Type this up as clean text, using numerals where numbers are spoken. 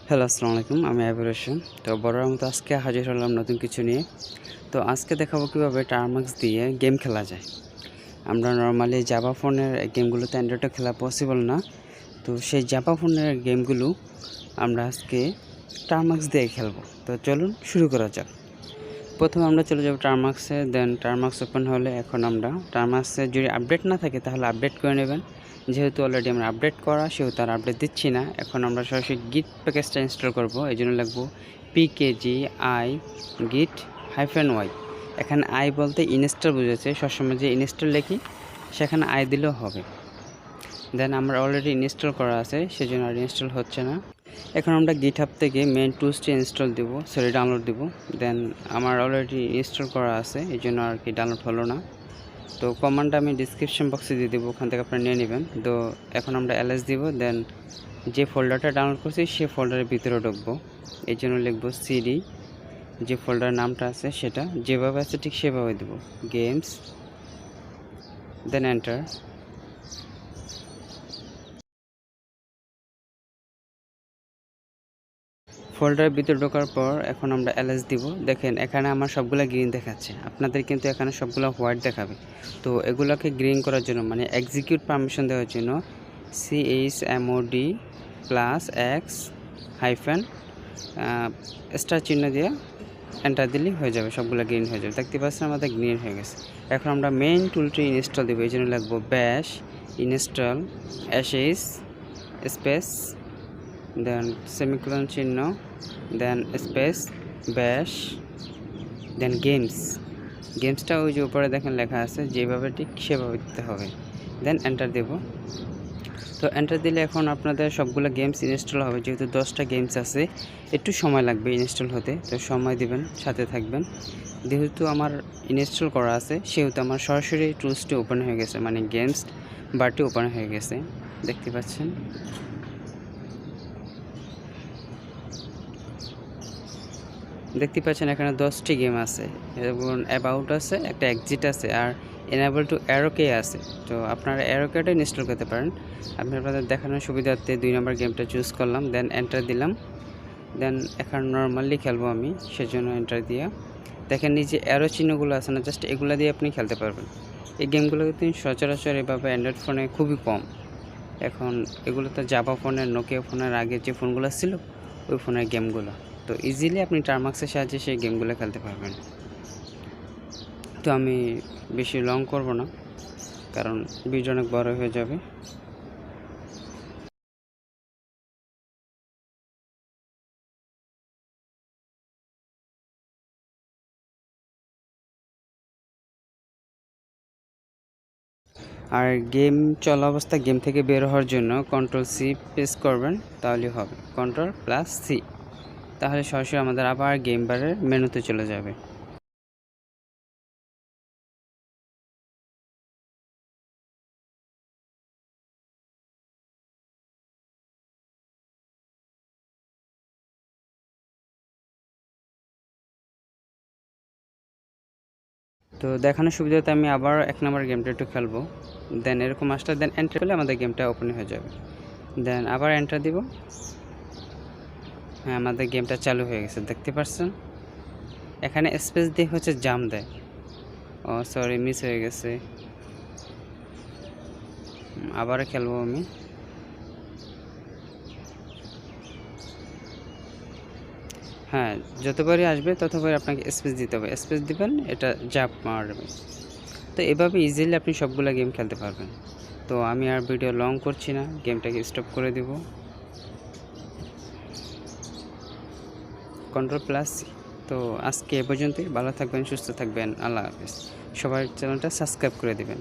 Hello, আসসালামু আলাইকুম। আমি আবির হোসেন। তো বরাবরের মতো আজকে হাজির হলাম নতুন কিছু নিয়ে। তো আজকে দেখাবো কীভাবে টার্মাক্স দিয়ে গেম খেলা যায়। আমরা নর্মালি জাভা ফোনের গেমগুলোতে অ্যান্ড্রয়েডে খেলা পসিবল না। তো সেই জাভা ফোনের গেমগুলো আমরা আজকে টার্মাক্স দিয়ে খেলবো। তো চলুন শুরু করা যাক। প্রথমে আমরা চলে যাব টার্মাক্সে, দেন টার্মাক্স ওপেন হলে এখন আমরা টার্মাক্সে যদি আপডেট না থাকে তাহলে আপডেট করে নেবেন। যেহেতু অলরেডি আমরা আপডেট করা সেহেতু আর আপডেট দিচ্ছি না। এখন আমরা সরাসরি গিট প্যাকেজটা ইনস্টল করব। এই জন্য লিখব pkgi git -y। এখানে আই বলতে ইনস্টল বুঝেছে, সবসময় যে ইনস্টল লিখি সেখানে আই দিলেও হবে। দেন আমার অলরেডি ইনস্টল করা আছে, সেজন্য আর ইনস্টল হচ্ছে না। এখন আমরা গিটহাব থেকে মেন টুলসটি ইনস্টল দেব, ডাউনলোড দেব। দেন আমার অলরেডি ইনস্টল করা আছে, এই জন্য আর কি ডাউনলোড হলো না। তো কমান্ডটা আমি ডিসক্রিপশন বক্সে দিয়ে দেবো, ওখান থেকে আপনারা নিয়ে নেবেন। তো এখন আমরা ls দিব, দেন যে ফোল্ডারটা ডাউনলোড করছি সে ফোল্ডারের ভিতরে ঢুকবো। এই জন্য লিখবো cd, যে ফোল্ডারের নামটা আছে সেটা যেভাবে আছে ঠিক সেভাবে দেবো, গেমস, দেন এন্টার। ফোল্ডারের ভিতরে ঢোকার পর এখন আমরা ls দিব। দেখেন এখানে আমার সবগুলো গ্রিন দেখাচ্ছে, আপনাদের কিন্তু এখানে সবগুলো হোয়াইট দেখাবে। তো এগুলোকে গ্রিন করার জন্য মানে এক্সিকিউট পারমিশন দেওয়ার জন্য chmod +x স্টার চিহ্ন দিয়ে এন্টার দিলেই হয়ে যাবে, সবগুলো গ্রিন হয়ে যাবে। দেখতে পাচ্ছেন আমাদের গ্রিন হয়ে গেছে। এখন আমরা মেইন টুলটি ইনস্টল দেবো, এই জন্য লিখবো bash install sh space then semicolon চিহ্ন, দেন স্পেস ব্যাশ, দেন গেমসটা ওই যে উপরে দেখেন লেখা আছে, যেভাবে ঠিক সেভাবে দিতে হবে। দেন এন্টার দেব। তো এন্টার দিলে এখন আপনাদের সবগুলো গেমস ইনস্টল হবে। যেহেতু 10টা গেমস আছে, একটু সময় লাগবে ইনস্টল হতে, তো সময় দিবেন, সাথে থাকবেন। যেহেতু আমার ইনস্টল করা আছে সেহেতু আমার সরাসরি টুলসটি ওপেন হয়ে গেছে, মানে গেমস বারটি ওপেন হয়ে গেছে, দেখতে পাচ্ছেন। এখানে 10টি গেম আছে, এবং অ্যাবাউট আছে, একটা এক্সিট আছে, আর এনেবল টু অ্যারোকে আছে। তো আপনারা অ্যারোকেটা ইনস্টল করতে পারেন। আমি আপনাদের দেখানোর সুবিধার্থে 2 নম্বর গেমটা চুজ করলাম, দেন এন্টার দিলাম। দেন এখন নর্মালি খেলবো আমি, সেজন্য এন্টার দিয়া দেখেন নিচে অ্যারো চিহ্নগুলো আছে না, জাস্ট এগুলো দিয়ে আপনি খেলতে পারবেন। এই গেমগুলো কিন্তু সচরাচর এভাবে অ্যান্ড্রয়েড ফোনে খুবই কম। এখন এগুলো তো জাভা ফোনের, নোকিয়া ফোনের আগে যে ফোনগুলো ছিল ওই ফোনের গেমগুলো। তো ইজিলি আপনি টার্মাক্সের সাহায্যে সেই গেমগুলো খেলতে পারবেন। তো আমি বেশি লং করব না, কারণ ভিডিও অনেক বড় হয়ে যাবে। আর গেম চলা অবস্থা গেম থেকে বের হওয়ার জন্য Ctrl+C প্রেস করবেন, তাহলে হবে Ctrl+C, তাহলে সরাসরি আমাদের আবার গেম বারের মেনুতে চলে যাবে। তো দেখানোর সুবিধাতে আমি আবার 1 নম্বর গেমটা একটু খেলবো। দেন এরকম আসলে দেন এন্টার করলে আমাদের গেমটা ওপেন হয়ে যাবে। দেন আবার এন্টার দিব। হ্যাঁ, আমাদের গেমটা চালু হয়ে গেছে, দেখতে পাচ্ছেন। এখানে স্পেস দিয়ে হচ্ছে জাম দেয়। ও সরি, মিস হয়ে গেছে। আবার খেলবো আমি। হ্যাঁ, যতবারই আসবে ততবারই আপনাকে স্পেস দিতে হবে, স্পেস দিবেন, এটা জাম্প মারবে। তো এভাবে ইজিলি আপনি সবগুলো গেম খেলতে পারবেন। তো আমি আর ভিডিও লং করছি না, গেমটাকে স্টপ করে দেব। Ctrl+C। তো আজকে এ পর্যন্তই, ভালো থাকবেন, সুস্থ থাকবেন, আল্লাহ হাফেজ। সবার চ্যানেলটা সাবস্ক্রাইব করে দেবেন।